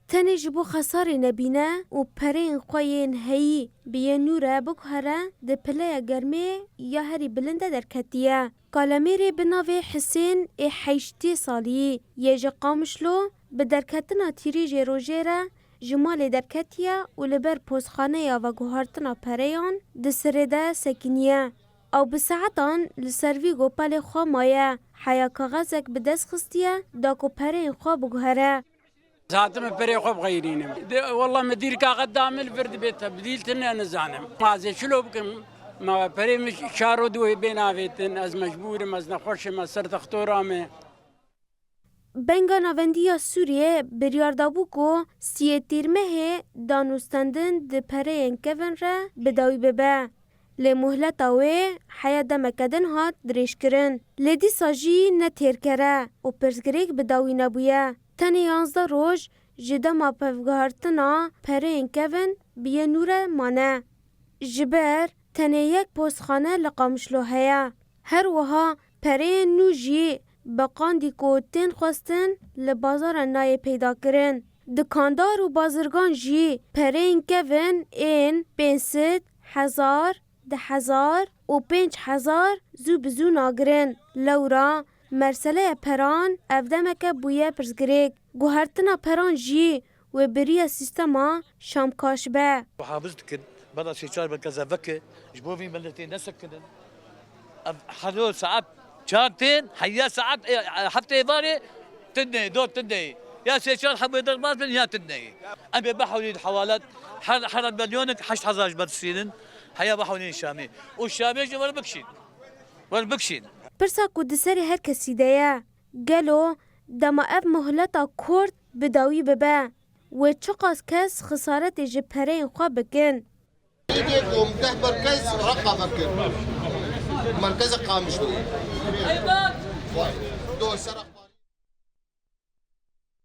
تنه جبو خسار نبینه و پرین خوین هی بیه نوره بگهره ده پله گرمه یا هری بلنده در کتیه. کالمیری بناوی حسین ای 8 سالی یه جا قامشلو به درکتنا تیریج روژه جمال درکتیه و لبر پوزخانه یا و گوهارتنا پریان ده سرده سکنیه. او بساعتان لسروی گوپال خواه مایه حیا کاغذک به دست خستیه دا کو پرین خواه بگهره. زاتم بري خوب غيرينهم والله مدير كا قدام الفرد بيتها بديلتنا انا زانم ما زي شلو بكم ما بري مش شارو دوي بيناويتن از مجبور از نخوش ما سرت اختورامه بنگا ناوندیا سوریه بریاردابو کو سی تیرمه دانوستندن د پرین کون را بداوی ببه لی مهلتاوی حیا دمکدن هات دریش کرن لیدی ساجی نتیر کره و پرسگریک بداوی نبویه. تنی 11 روز جدما پفگارتنا پرین کون بیه نور مانه. جبر تنی یک پوستخانه لقامشلو هیا. هر وها پرین نو جی بقاندی کو تین خواستن لبازار نای پیدا کرن. دکاندار و بازرگان جی پرین کون این 500,000 10,000 و 5,000 زو بزو ناگرن. لورا مرسله پران افدمک بویه پرزگریک گوهرتنا پران جی و بریه سیستما شامکاش به وحافظت كن برا سيشار بالكذا فكه جبوفي ملتين نسكن حلول ساعات شارتين حيا ساعات حتى يباري تني دور تني يا سيشار حبوا يضربات يا تني أنا بحولي الحوالات حرد مليونك 8,000 برسيلن حيا بحولي الشامي والشامي جو ولا بكشين پرسا کو دسری هر کسی دیا گلو دما اف مهلتا کرد بداوی ببه و چقاس کس خسارت جپره خواه بکن يجيكم ده مركز رقم مركز قامشوي.